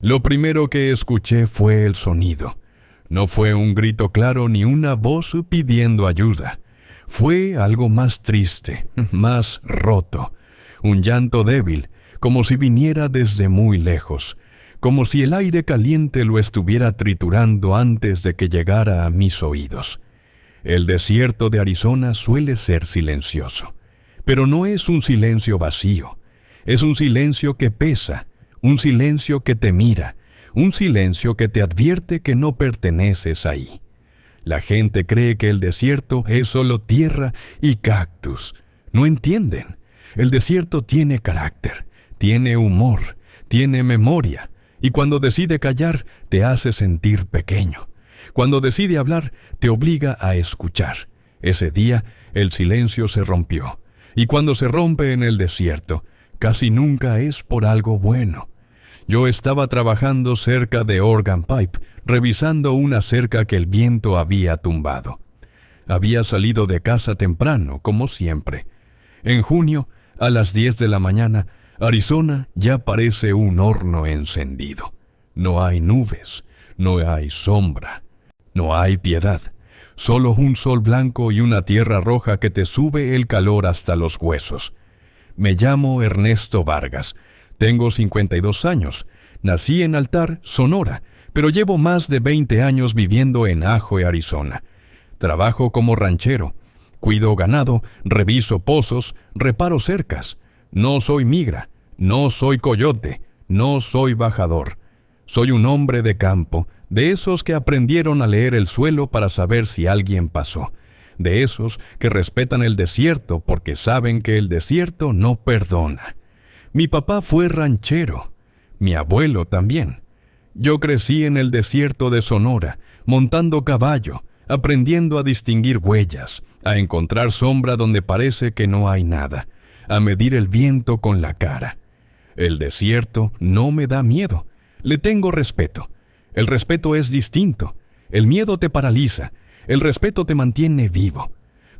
Lo primero que escuché fue el sonido. No fue un grito claro ni una voz pidiendo ayuda. Fue algo más triste, más roto. Un llanto débil, como si viniera desde muy lejos, como si el aire caliente lo estuviera triturando antes de que llegara a mis oídos. El desierto de Arizona suele ser silencioso, pero no es un silencio vacío. Es un silencio que pesa, un silencio que te mira, un silencio que te advierte que no perteneces ahí. La gente cree que el desierto es solo tierra y cactus. No entienden. El desierto tiene carácter, tiene humor, tiene memoria, y cuando decide callar, te hace sentir pequeño. Cuando decide hablar, te obliga a escuchar. Ese día, el silencio se rompió, y cuando se rompe en el desierto, casi nunca es por algo bueno. Yo estaba trabajando cerca de Organ Pipe, revisando una cerca que el viento había tumbado. Había salido de casa temprano, como siempre. En junio, a las 10 de la mañana, Arizona ya parece un horno encendido. No hay nubes, no hay sombra, no hay piedad. Solo un sol blanco y una tierra roja que te sube el calor hasta los huesos. Me llamo Ernesto Vargas. Tengo 52 años. Nací en Altar, Sonora, pero llevo más de 20 años viviendo en Ajo, Arizona. Trabajo como ranchero. Cuido ganado, reviso pozos, reparo cercas. No soy migra, no soy coyote, no soy bajador. Soy un hombre de campo, de esos que aprendieron a leer el suelo para saber si alguien pasó. De esos que respetan el desierto porque saben que el desierto no perdona. Mi papá fue ranchero, mi abuelo también. Yo crecí en el desierto de Sonora, montando caballo, aprendiendo a distinguir huellas, a encontrar sombra donde parece que no hay nada, a medir el viento con la cara. El desierto no me da miedo, le tengo respeto. El respeto es distinto, el miedo te paraliza, el respeto te mantiene vivo.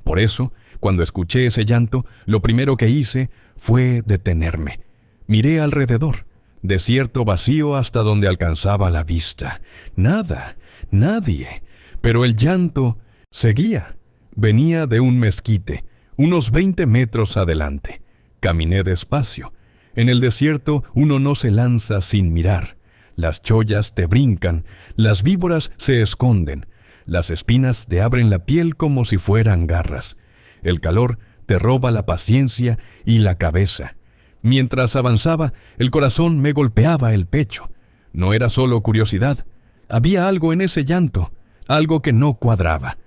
Por eso, cuando escuché ese llanto, lo primero que hice fue detenerme. Miré alrededor, desierto vacío hasta donde alcanzaba la vista. Nada, nadie. Pero el llanto seguía. Venía de un mezquite, unos 20 metros adelante. Caminé despacio. En el desierto uno no se lanza sin mirar. Las chollas te brincan, las víboras se esconden. Las espinas te abren la piel como si fueran garras. El calor te roba la paciencia y la cabeza. Mientras avanzaba, el corazón me golpeaba el pecho. No era solo curiosidad. Había algo en ese llanto, algo que no cuadraba.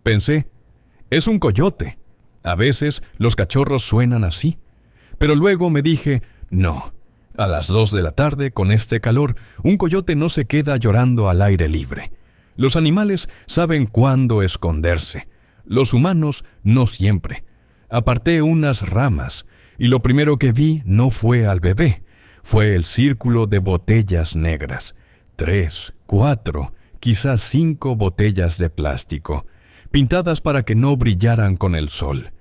Pensé, es un coyote. A veces los cachorros suenan así. Pero luego me dije, no. A las 2 de la tarde, con este calor, un coyote no se queda llorando al aire libre. Los animales saben cuándo esconderse. Los humanos no siempre. Aparté unas ramas, y lo primero que vi no fue al bebé. Fue el círculo de botellas negras. 3, 4, quizás 5 botellas de plástico, pintadas para que no brillaran con el sol.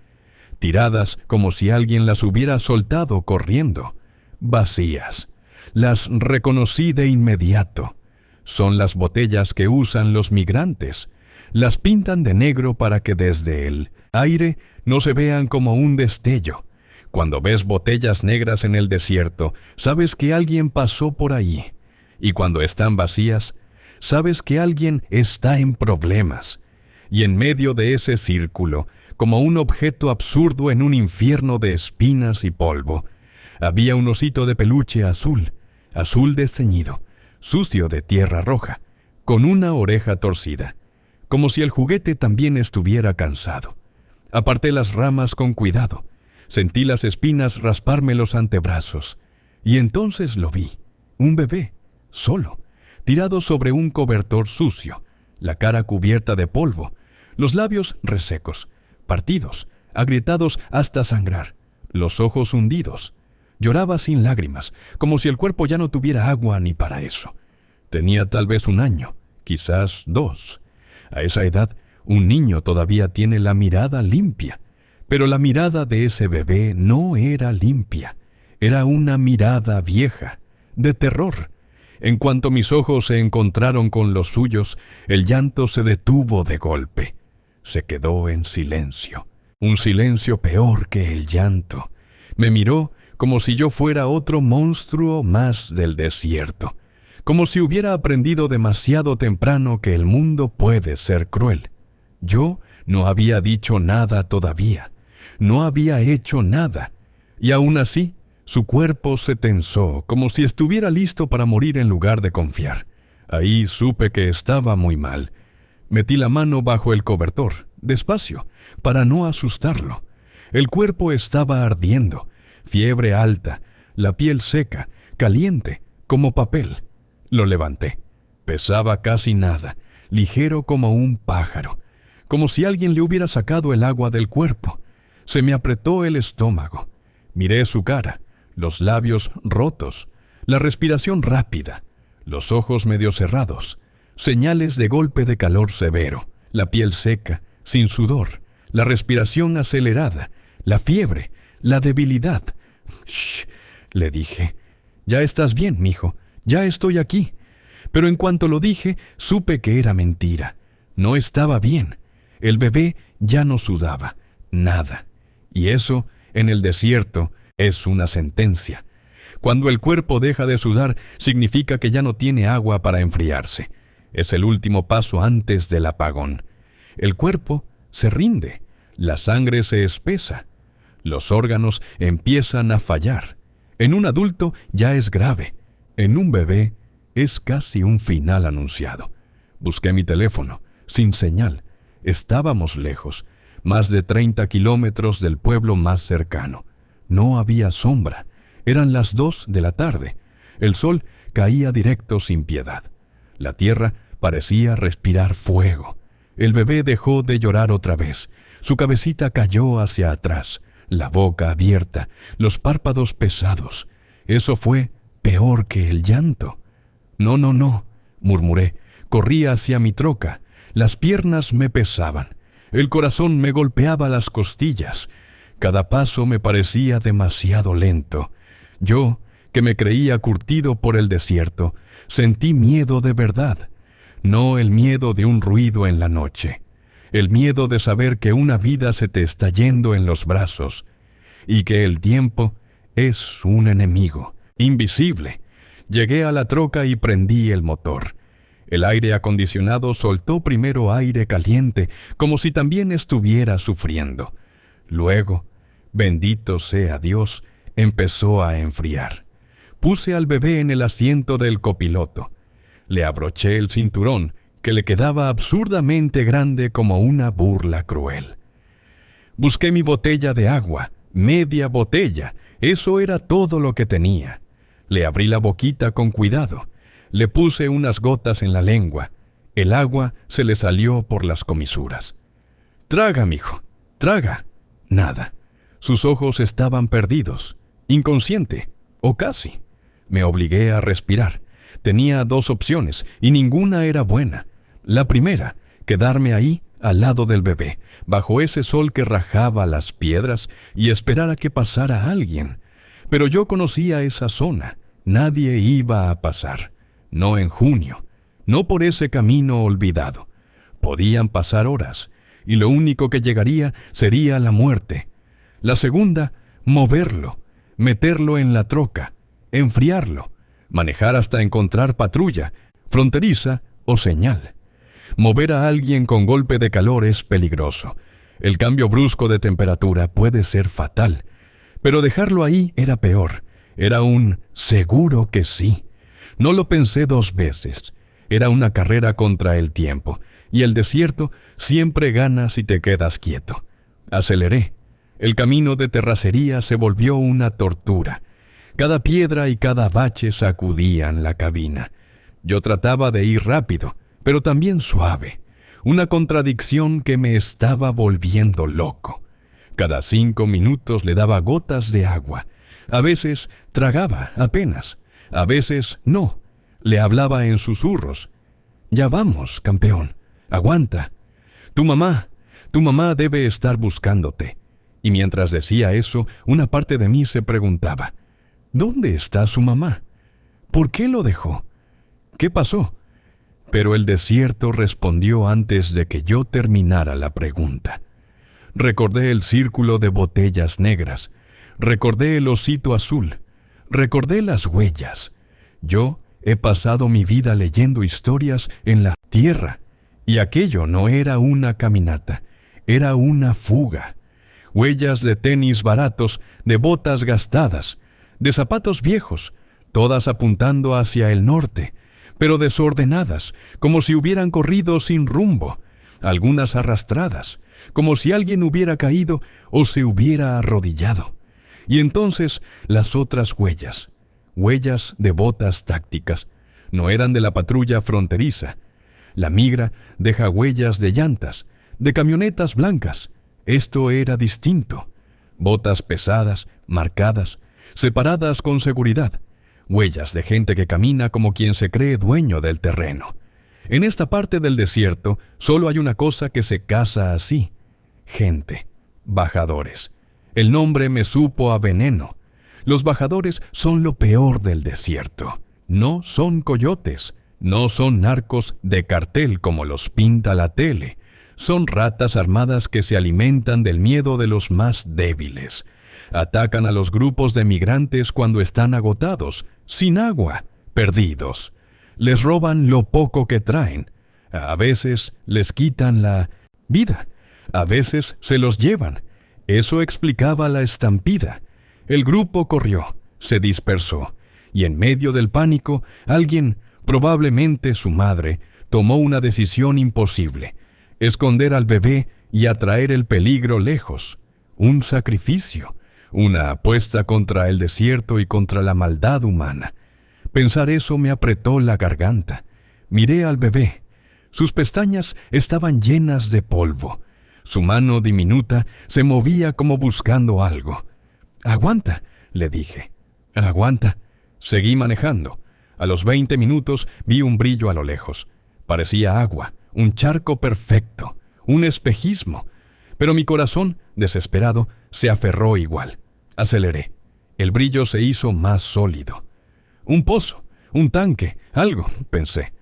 Tiradas como si alguien las hubiera soltado corriendo. Vacías. Las reconocí de inmediato. Son las botellas que usan los migrantes. Las pintan de negro para que desde el aire no se vean como un destello. Cuando ves botellas negras en el desierto, sabes que alguien pasó por ahí. Y cuando están vacías, sabes que alguien está en problemas. Y en medio de ese círculo, como un objeto absurdo en un infierno de espinas y polvo, había un osito de peluche azul, azul desteñido, sucio de tierra roja, con una oreja torcida, como si el juguete también estuviera cansado. Aparté las ramas con cuidado, sentí las espinas rasparme los antebrazos, y entonces lo vi, un bebé, solo, tirado sobre un cobertor sucio, la cara cubierta de polvo, los labios resecos, partidos, agrietados hasta sangrar, los ojos hundidos. Lloraba sin lágrimas, como si el cuerpo ya no tuviera agua ni para eso. Tenía tal vez 1 año, quizás 2. A esa edad, un niño todavía tiene la mirada limpia, pero la mirada de ese bebé no era limpia. Era una mirada vieja, de terror. En cuanto mis ojos se encontraron con los suyos, el llanto se detuvo de golpe. Se quedó en silencio. Un silencio peor que el llanto. Me miró como si yo fuera otro monstruo más del desierto. Como si hubiera aprendido demasiado temprano que el mundo puede ser cruel. Yo no había dicho nada todavía. No había hecho nada. Y aún así, su cuerpo se tensó, como si estuviera listo para morir en lugar de confiar. Ahí supe que estaba muy mal. Metí la mano bajo el cobertor, despacio, para no asustarlo. El cuerpo estaba ardiendo, fiebre alta, la piel seca, caliente, como papel. Lo levanté. Pesaba casi nada, ligero como un pájaro, como si alguien le hubiera sacado el agua del cuerpo. Se me apretó el estómago. Miré su cara, los labios rotos, la respiración rápida, los ojos medio cerrados, señales de golpe de calor severo, la piel seca, sin sudor, la respiración acelerada, la fiebre, la debilidad. «Shh», le dije. «Ya estás bien, mijo, ya estoy aquí». Pero en cuanto lo dije, supe que era mentira. No estaba bien. El bebé ya no sudaba, nada. Y eso, en el desierto, es una sentencia. Cuando el cuerpo deja de sudar, significa que ya no tiene agua para enfriarse. Es el último paso antes del apagón. El cuerpo se rinde, la sangre se espesa, los órganos empiezan a fallar. En un adulto ya es grave, en un bebé es casi un final anunciado. Busqué mi teléfono, sin señal. Estábamos lejos, más de 30 kilómetros del pueblo más cercano. No había sombra. Eran las 2 de la tarde. El sol caía directo sin piedad. La tierra parecía respirar fuego. El bebé dejó de llorar otra vez. Su cabecita cayó hacia atrás, la boca abierta, los párpados pesados. Eso fue peor que el llanto. No, murmuré. Corrí hacia mi troca. Las piernas me pesaban. El corazón me golpeaba las costillas. Cada paso me parecía demasiado lento. Yo, que me creía curtido por el desierto, sentí miedo de verdad. No el miedo de un ruido en la noche. El miedo de saber que una vida se te está yendo en los brazos y que el tiempo es un enemigo, invisible. Llegué a la troca y prendí el motor. El aire acondicionado soltó primero aire caliente, como si también estuviera sufriendo. Luego, bendito sea Dios, empezó a enfriar. Puse al bebé en el asiento del copiloto. Le abroché el cinturón, que le quedaba absurdamente grande como una burla cruel. Busqué mi botella de agua, media botella, eso era todo lo que tenía. Le abrí la boquita con cuidado. Le puse unas gotas en la lengua. El agua se le salió por las comisuras. «Traga, mijo, traga». Nada. Sus ojos estaban perdidos, inconsciente, o casi. Me obligué a respirar. Tenía 2 opciones, y ninguna era buena. La primera, quedarme ahí, al lado del bebé, bajo ese sol que rajaba las piedras, y esperar a que pasara alguien. Pero yo conocía esa zona. Nadie iba a pasar. No en junio. No por ese camino olvidado. Podían pasar horas, y lo único que llegaría sería la muerte. La segunda, moverlo, meterlo en la troca, enfriarlo, manejar hasta encontrar patrulla, fronteriza o señal. Mover a alguien con golpe de calor es peligroso. El cambio brusco de temperatura puede ser fatal. Pero dejarlo ahí era peor. Era un seguro que sí. No lo pensé 2 veces. Era una carrera contra el tiempo, y el desierto siempre gana si te quedas quieto. Aceleré. El camino de terracería se volvió una tortura. Cada piedra y cada bache sacudían la cabina. Yo trataba de ir rápido, pero también suave. Una contradicción que me estaba volviendo loco. Cada 5 minutos le daba gotas de agua. A veces tragaba apenas. A veces no. Le hablaba en susurros. «Ya vamos, campeón. Aguanta. Tu mamá debe estar buscándote». Y mientras decía eso, una parte de mí se preguntaba, ¿dónde está su mamá? ¿Por qué lo dejó? ¿Qué pasó? Pero el desierto respondió antes de que yo terminara la pregunta. Recordé el círculo de botellas negras. Recordé el osito azul. Recordé las huellas. Yo he pasado mi vida leyendo historias en la tierra, y aquello no era una caminata, era una fuga. Huellas de tenis baratos, de botas gastadas, de zapatos viejos, todas apuntando hacia el norte, pero desordenadas, como si hubieran corrido sin rumbo, algunas arrastradas, como si alguien hubiera caído o se hubiera arrodillado. Y entonces las otras huellas, huellas de botas tácticas, no eran de la patrulla fronteriza. La migra deja huellas de llantas, de camionetas blancas. Esto era distinto. Botas pesadas, marcadas, separadas con seguridad. Huellas de gente que camina como quien se cree dueño del terreno. En esta parte del desierto solo hay una cosa que se casa así: gente, bajadores. El nombre me supo a veneno. Los bajadores son lo peor del desierto. No son coyotes, no son narcos de cartel como los pinta la tele. Son ratas armadas que se alimentan del miedo de los más débiles. Atacan a los grupos de migrantes cuando están agotados, sin agua, perdidos. Les roban lo poco que traen. A veces les quitan la vida. A veces se los llevan. Eso explicaba la estampida. El grupo corrió, se dispersó, y en medio del pánico, alguien, probablemente su madre, tomó una decisión imposible: esconder al bebé y atraer el peligro lejos. Un sacrificio, una apuesta contra el desierto y contra la maldad humana. Pensar eso me apretó la garganta. Miré al bebé. Sus pestañas estaban llenas de polvo. Su mano diminuta se movía como buscando algo. «Aguanta», le dije. «Aguanta». Seguí manejando. A los 20 minutos vi un brillo a lo lejos. Parecía agua, un charco perfecto, un espejismo. Pero mi corazón, desesperado, se aferró igual. Aceleré. El brillo se hizo más sólido. «Un pozo, un tanque, algo», pensé.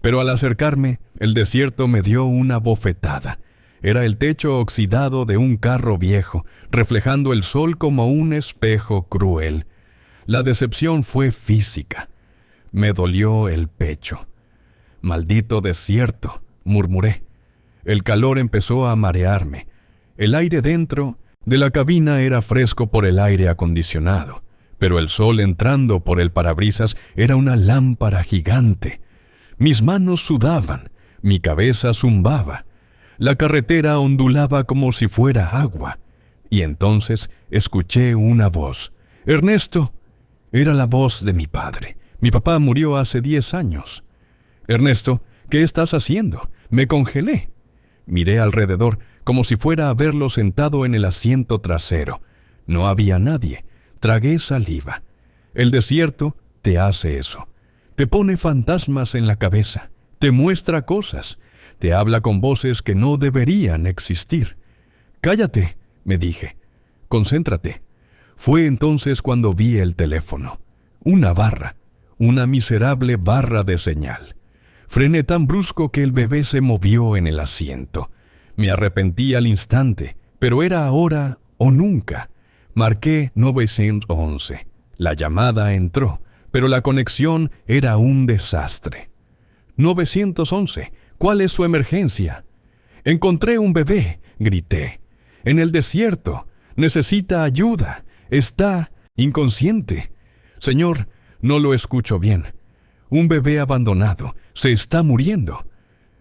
Pero al acercarme, el desierto me dio una bofetada. Era el techo oxidado de un carro viejo, reflejando el sol como un espejo cruel. La decepción fue física. Me dolió el pecho. «Maldito desierto», murmuré. El calor empezó a marearme. El aire dentro de la cabina era fresco por el aire acondicionado, pero el sol entrando por el parabrisas era una lámpara gigante. Mis manos sudaban, mi cabeza zumbaba. La carretera ondulaba como si fuera agua. Y entonces escuché una voz. «Ernesto». Era la voz de mi padre. Mi papá murió hace 10 años. «Ernesto, ¿qué estás haciendo?». Me congelé. Miré alrededor como si fuera a verlo sentado en el asiento trasero. No había nadie. Tragué saliva. El desierto te hace eso. Te pone fantasmas en la cabeza. Te muestra cosas. Te habla con voces que no deberían existir. «Cállate», me dije. «Concéntrate». Fue entonces cuando vi el teléfono. Una barra. Una miserable barra de señal. Frené tan brusco que el bebé se movió en el asiento. Me arrepentí al instante, pero era ahora o nunca. Marqué 911. La llamada entró, pero la conexión era un desastre. «911, ¿cuál es su emergencia?» «Encontré un bebé», grité. «En el desierto. Necesita ayuda. Está inconsciente». «Señor, no lo escucho bien». «Un bebé abandonado. Se está muriendo».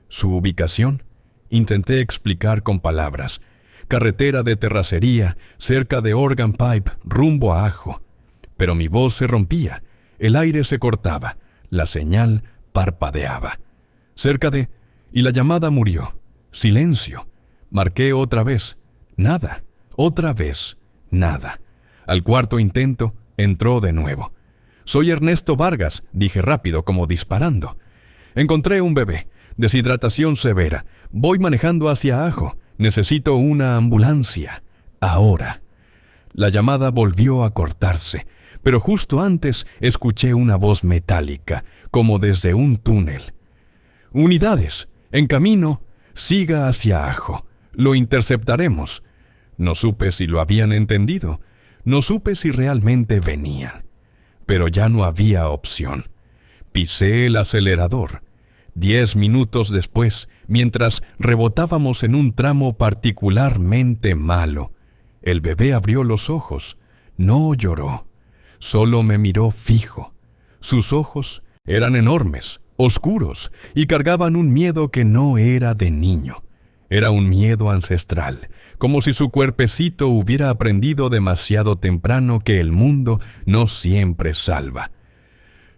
«¿Su ubicación?» Intenté explicar con palabras. «Carretera de terracería, cerca de Organ Pipe, rumbo a Ajo». Pero mi voz se rompía. El aire se cortaba. La señal parpadeaba. «Cerca de...» Y la llamada murió. Silencio. Marqué otra vez. Nada. Otra vez. Nada. Al cuarto intento, entró de nuevo. «Soy Ernesto Vargas», dije rápido, como disparando. «Encontré un bebé. Deshidratación severa. Voy manejando hacia Ajo. Necesito una ambulancia. Ahora». La llamada volvió a cortarse, pero justo antes escuché una voz metálica, como desde un túnel. «Unidades, en camino, siga hacia Ajo. Lo interceptaremos». No supe si lo habían entendido. No supe si realmente venían. Pero ya no había opción. Pisé el acelerador. 10 minutos después, mientras rebotábamos en un tramo particularmente malo, el bebé abrió los ojos. No lloró. Solo me miró fijo. Sus ojos eran enormes, oscuros, y cargaban un miedo que no era de niño. Era un miedo ancestral, como si su cuerpecito hubiera aprendido demasiado temprano que el mundo no siempre salva.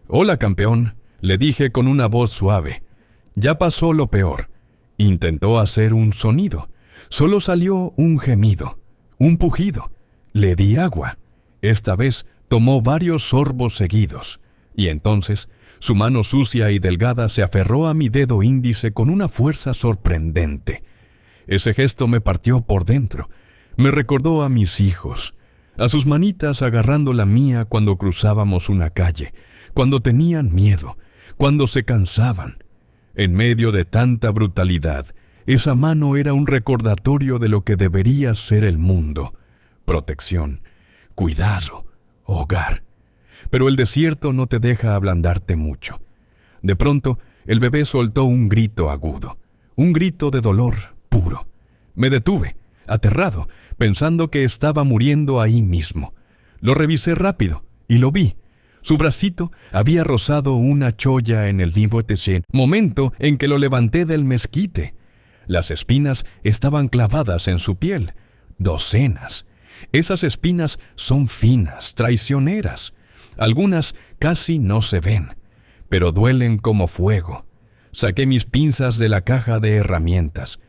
«Hola, campeón», le dije con una voz suave. «Ya pasó lo peor». Intentó hacer un sonido. Solo salió un gemido, un pujido. Le di agua. Esta vez tomó varios sorbos seguidos. Y entonces su mano sucia y delgada se aferró a mi dedo índice con una fuerza sorprendente. Ese gesto me partió por dentro. Me recordó a mis hijos, a sus manitas agarrando la mía cuando cruzábamos una calle, cuando tenían miedo, cuando se cansaban. En medio de tanta brutalidad, esa mano era un recordatorio de lo que debería ser el mundo: protección, cuidado, hogar. Pero el desierto no te deja ablandarte mucho. De pronto, el bebé soltó un grito agudo, un grito de dolor puro. Me detuve, aterrado, pensando que estaba muriendo ahí mismo. Lo revisé rápido y lo vi. Su bracito había rozado una cholla en el livre tessé, momento en que lo levanté del mezquite. Las espinas estaban clavadas en su piel, docenas. Esas espinas son finas, traicioneras. Algunas casi no se ven, pero duelen como fuego. Saqué mis pinzas de la caja de herramientas.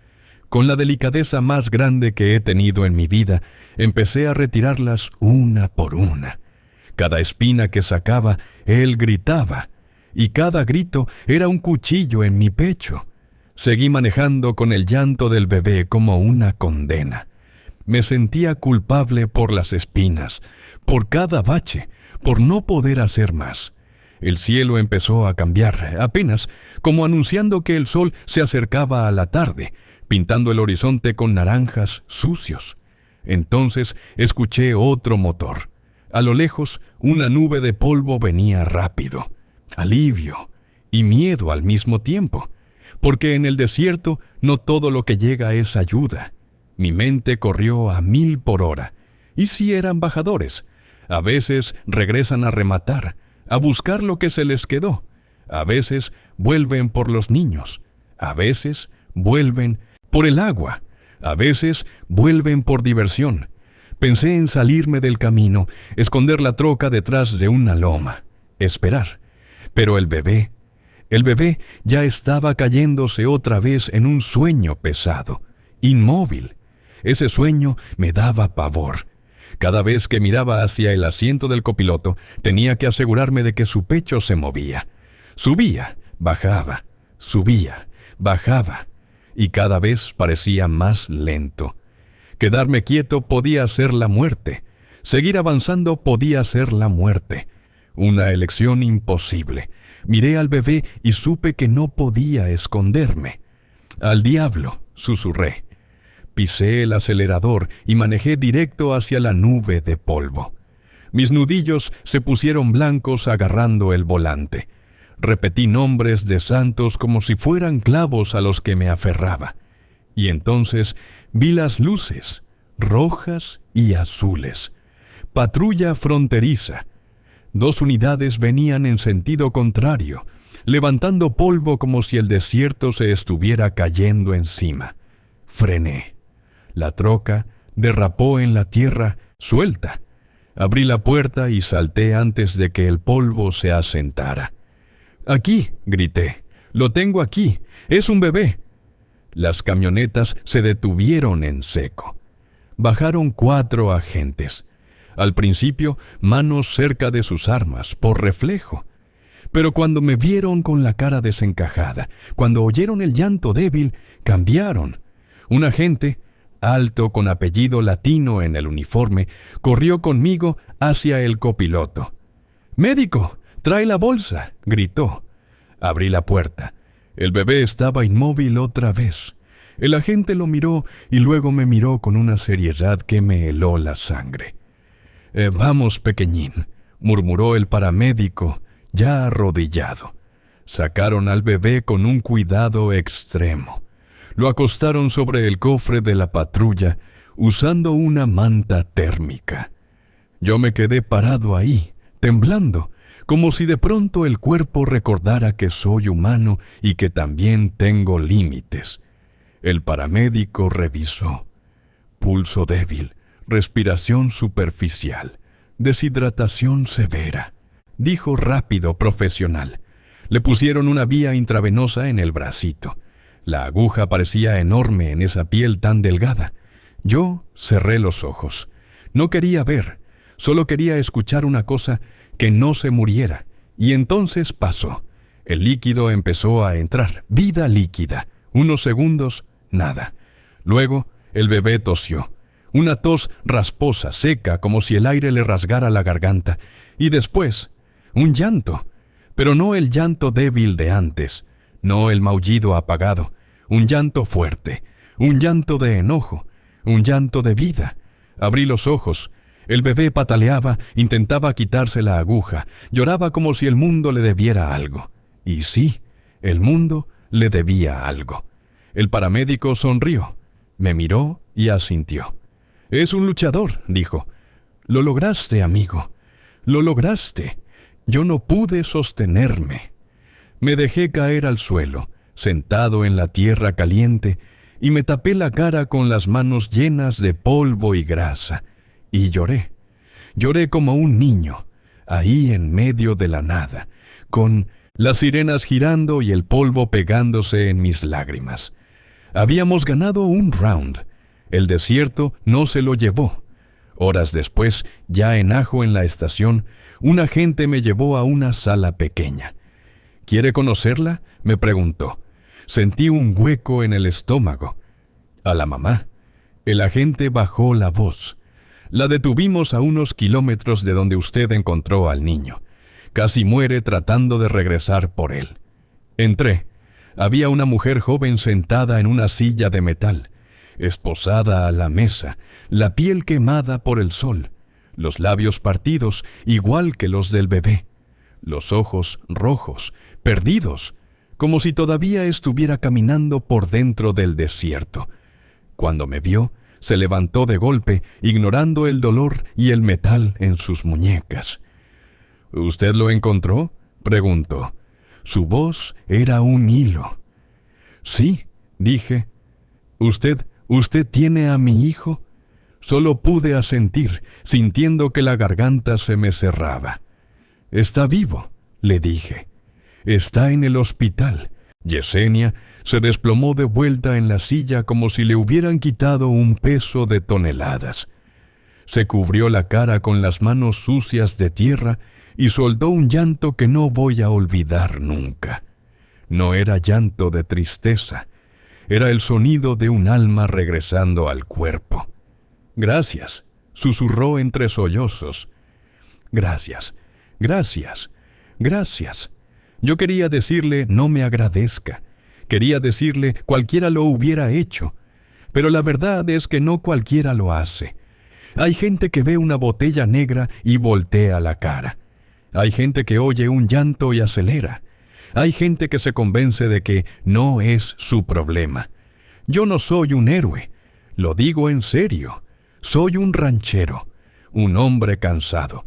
Con la delicadeza más grande que he tenido en mi vida, empecé a retirarlas una por una. Cada espina que sacaba, él gritaba, y cada grito era un cuchillo en mi pecho. Seguí manejando con el llanto del bebé como una condena. Me sentía culpable por las espinas, por cada bache, por no poder hacer más. El cielo empezó a cambiar, apenas, como anunciando que el sol se acercaba a la tarde, pintando el horizonte con naranjas sucios. Entonces escuché otro motor. A lo lejos, una nube de polvo venía rápido. Alivio y miedo al mismo tiempo, porque en el desierto no todo lo que llega es ayuda. Mi mente corrió a 1000 por hora. ¿Y si eran bajadores? A veces regresan a rematar, a buscar lo que se les quedó. A veces vuelven por los niños. A veces vuelven por el agua. A veces vuelven por diversión. Pensé en salirme del camino, esconder la troca detrás de una loma, esperar. Pero el bebé ya estaba cayéndose otra vez en un sueño pesado, inmóvil. Ese sueño me daba pavor. Cada vez que miraba hacia el asiento del copiloto, tenía que asegurarme de que su pecho se movía. Subía, bajaba, subía, bajaba, y cada vez parecía más lento. Quedarme quieto podía ser la muerte. Seguir avanzando podía ser la muerte. Una elección imposible. Miré al bebé y supe que no podía esconderme. «Al diablo», susurré. Pisé el acelerador y manejé directo hacia la nube de polvo. Mis nudillos se pusieron blancos agarrando el volante. Repetí nombres de santos como si fueran clavos a los que me aferraba. Y entonces vi las luces, rojas y azules. Patrulla fronteriza. 2 unidades venían en sentido contrario, levantando polvo como si el desierto se estuviera cayendo encima. Frené. La troca derrapó en la tierra suelta. Abrí la puerta y salté antes de que el polvo se asentara. «Aquí», grité. «Lo tengo aquí. Es un bebé». Las camionetas se detuvieron en seco. Bajaron 4 agentes. Al principio, manos cerca de sus armas, por reflejo. Pero cuando me vieron con la cara desencajada, cuando oyeron el llanto débil, cambiaron. Un agente, alto con apellido latino en el uniforme, corrió conmigo hacia el copiloto. «¡Médico! ¡Trae la bolsa!», gritó. Abrí la puerta. El bebé estaba inmóvil otra vez. El agente lo miró y luego me miró con una seriedad que me heló la sangre. «Vamos, pequeñín», murmuró el paramédico, ya arrodillado. Sacaron al bebé con un cuidado extremo. Lo acostaron sobre el cofre de la patrulla, usando una manta térmica. Yo me quedé parado ahí, temblando, como si de pronto el cuerpo recordara que soy humano y que también tengo límites. El paramédico revisó. Pulso débil, respiración superficial, deshidratación severa, dijo rápido, profesional. Le pusieron una vía intravenosa en el bracito. La aguja parecía enorme en esa piel tan delgada. Yo cerré los ojos. No quería ver, solo quería escuchar una cosa: que no se muriera. Y entonces pasó. El líquido empezó a entrar, vida líquida. Unos segundos, nada. Luego, el bebé tosió. Una tos rasposa, seca, como si el aire le rasgara la garganta. Y después, un llanto. Pero no el llanto débil de antes, no el maullido apagado. Un llanto fuerte, un llanto de enojo, un llanto de vida. Abrí los ojos. El bebé pataleaba, intentaba quitarse la aguja, lloraba como si el mundo le debiera algo. Y sí, el mundo le debía algo. El paramédico sonrió, me miró y asintió. «Es un luchador», dijo. «Lo lograste, amigo. Lo lograste». Yo no pude sostenerme. Me dejé caer al suelo, sentado en la tierra caliente, y me tapé la cara con las manos llenas de polvo y grasa. Y lloré. Lloré como un niño, ahí en medio de la nada, con las sirenas girando y el polvo pegándose en mis lágrimas. Habíamos ganado un round. El desierto no se lo llevó. Horas después, ya en Ajo en la estación, un agente me llevó a una sala pequeña. «¿Quiere conocerla?», me preguntó. Sentí un hueco en el estómago. «¿A la mamá?». El agente bajó la voz. «La detuvimos a unos kilómetros de donde usted encontró al niño. Casi muere tratando de regresar por él». Entré. Había una mujer joven sentada en una silla de metal, esposada a la mesa, la piel quemada por el sol, los labios partidos igual que los del bebé, los ojos rojos, perdidos, como si todavía estuviera caminando por dentro del desierto. Cuando me vio, se levantó de golpe, ignorando el dolor y el metal en sus muñecas. «¿Usted lo encontró?», preguntó. Su voz era un hilo. «Sí», dije. «¿Usted tiene a mi hijo?». Solo pude asentir, sintiendo que la garganta se me cerraba. «Está vivo», le dije. «Está en el hospital». Yesenia se desplomó de vuelta en la silla como si le hubieran quitado un peso de toneladas. Se cubrió la cara con las manos sucias de tierra y soltó un llanto que no voy a olvidar nunca. No era llanto de tristeza, era el sonido de un alma regresando al cuerpo. «Gracias», susurró entre sollozos. «Gracias, gracias, gracias». Yo quería decirle no me agradezca. Quería decirle cualquiera lo hubiera hecho. Pero la verdad es que no cualquiera lo hace. Hay gente que ve una botella negra y voltea la cara. Hay gente que oye un llanto y acelera. Hay gente que se convence de que no es su problema. Yo no soy un héroe. Lo digo en serio. Soy un ranchero, un hombre cansado.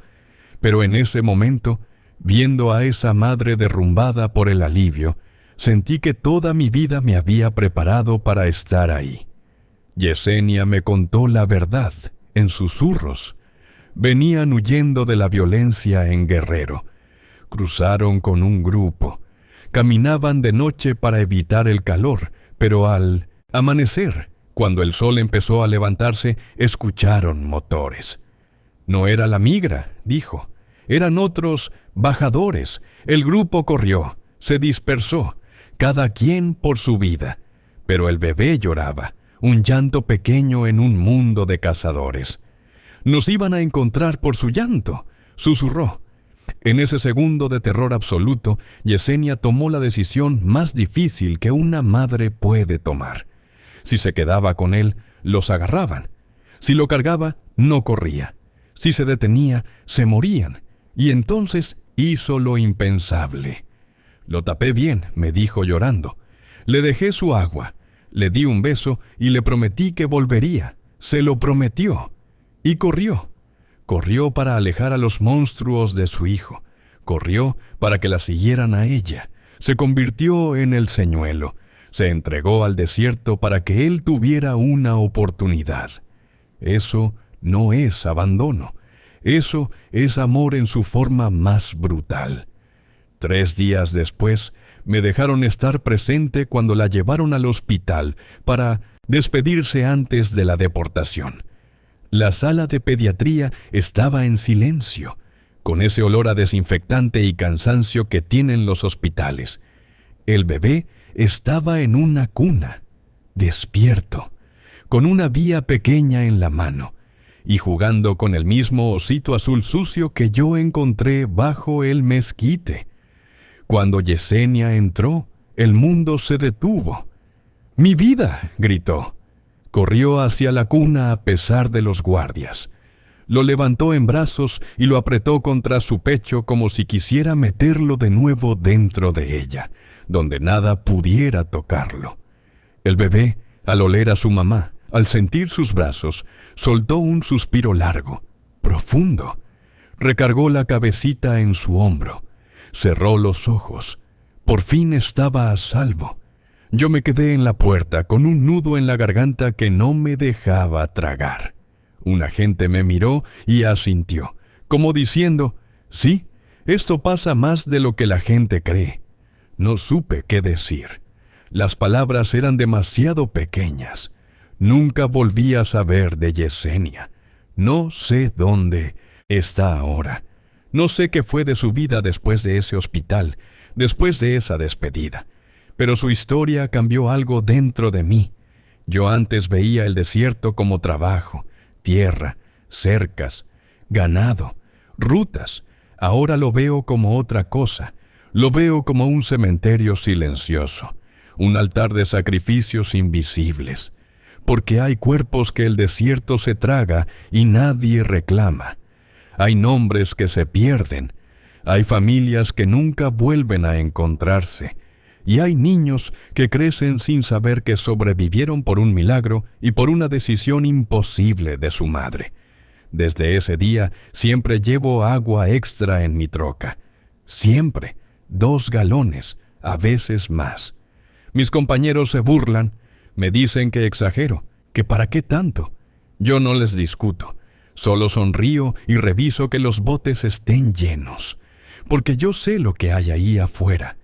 Pero en ese momento, viendo a esa madre derrumbada por el alivio, sentí que toda mi vida me había preparado para estar ahí. Yesenia me contó la verdad, en susurros. Venían huyendo de la violencia en Guerrero. Cruzaron con un grupo. Caminaban de noche para evitar el calor, pero al amanecer, cuando el sol empezó a levantarse, escucharon motores. «No era la migra», dijo. «Eran otros bajadores». El grupo corrió, se dispersó, cada quien por su vida. Pero el bebé lloraba, un llanto pequeño en un mundo de cazadores. Nos iban a encontrar por su llanto, susurró. En ese segundo de terror absoluto, Yesenia tomó la decisión más difícil que una madre puede tomar. Si se quedaba con él, los agarraban. Si lo cargaba, no corría. Si se detenía, se morían. Y entonces hizo lo impensable. Lo tapé bien, me dijo llorando. Le dejé su agua, le di un beso y le prometí que volvería. Se lo prometió. Y corrió. Corrió para alejar a los monstruos de su hijo. Corrió para que la siguieran a ella. Se convirtió en el señuelo. Se entregó al desierto para que él tuviera una oportunidad. Eso no es abandono. Eso es amor en su forma más brutal. 3 días después, me dejaron estar presente cuando la llevaron al hospital para despedirse antes de la deportación. La sala de pediatría estaba en silencio, con ese olor a desinfectante y cansancio que tienen los hospitales. El bebé estaba en una cuna, despierto, con una vía pequeña en la mano, y jugando con el mismo osito azul sucio que yo encontré bajo el mezquite. Cuando Yesenia entró, el mundo se detuvo. ¡Mi vida!, gritó. Corrió hacia la cuna a pesar de los guardias. Lo levantó en brazos y lo apretó contra su pecho como si quisiera meterlo de nuevo dentro de ella, donde nada pudiera tocarlo. El bebé, al oler a su mamá, al sentir sus brazos, soltó un suspiro largo, profundo. Recargó la cabecita en su hombro. Cerró los ojos. Por fin estaba a salvo. Yo me quedé en la puerta con un nudo en la garganta que no me dejaba tragar. Un agente me miró y asintió, como diciendo, «Sí, esto pasa más de lo que la gente cree». No supe qué decir. Las palabras eran demasiado pequeñas. Nunca volví a saber de Yesenia. No sé dónde está ahora. No sé qué fue de su vida después de ese hospital, después de esa despedida. Pero su historia cambió algo dentro de mí. Yo antes veía el desierto como trabajo, tierra, cercas, ganado, rutas. Ahora lo veo como otra cosa. Lo veo como un cementerio silencioso, un altar de sacrificios invisibles. Porque hay cuerpos que el desierto se traga y nadie reclama. Hay nombres que se pierden. Hay familias que nunca vuelven a encontrarse. Y hay niños que crecen sin saber que sobrevivieron por un milagro y por una decisión imposible de su madre. Desde ese día siempre llevo agua extra en mi troca. Siempre, 2 galones, a veces más. Mis compañeros se burlan, me dicen que exagero, que para qué tanto. Yo no les discuto, solo sonrío y reviso que los botes estén llenos, porque yo sé lo que hay ahí afuera.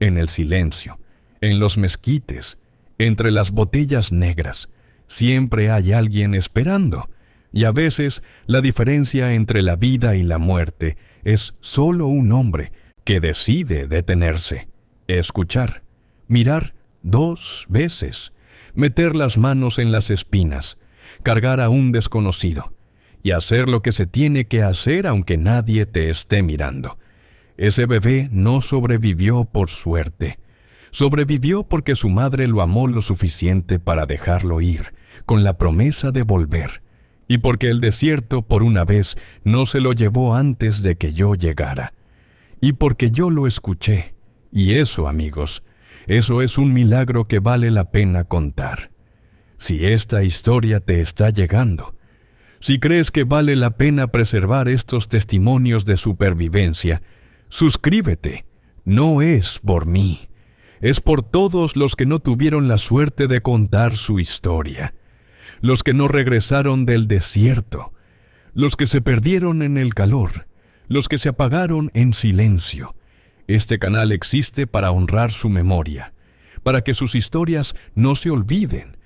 En el silencio, en los mezquites, entre las botellas negras, siempre hay alguien esperando, y a veces la diferencia entre la vida y la muerte es solo un hombre que decide detenerse, escuchar, mirar 2 veces, meter las manos en las espinas, cargar a un desconocido, y hacer lo que se tiene que hacer aunque nadie te esté mirando. Ese bebé no sobrevivió por suerte. Sobrevivió porque su madre lo amó lo suficiente para dejarlo ir, con la promesa de volver. Y porque el desierto, por una vez, no se lo llevó antes de que yo llegara. Y porque yo lo escuché. Y eso, amigos, eso es un milagro que vale la pena contar. Si esta historia te está llegando, si crees que vale la pena preservar estos testimonios de supervivencia, suscríbete. No es por mí, es por todos los que no tuvieron la suerte de contar su historia, los que no regresaron del desierto, los que se perdieron en el calor, los que se apagaron en silencio. Este canal existe para honrar su memoria, para que sus historias no se olviden,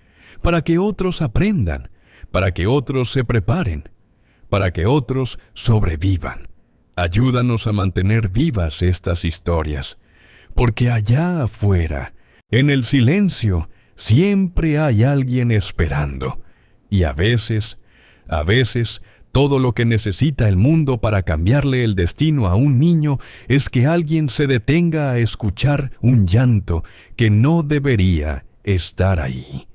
para que otros aprendan, para que otros se preparen, para que otros sobrevivan. Ayúdanos a mantener vivas estas historias, porque allá afuera, en el silencio, Siempre hay alguien esperando. Y a veces, todo lo que necesita el mundo para cambiarle el destino a un niño es que alguien se detenga a escuchar un llanto que no debería estar ahí.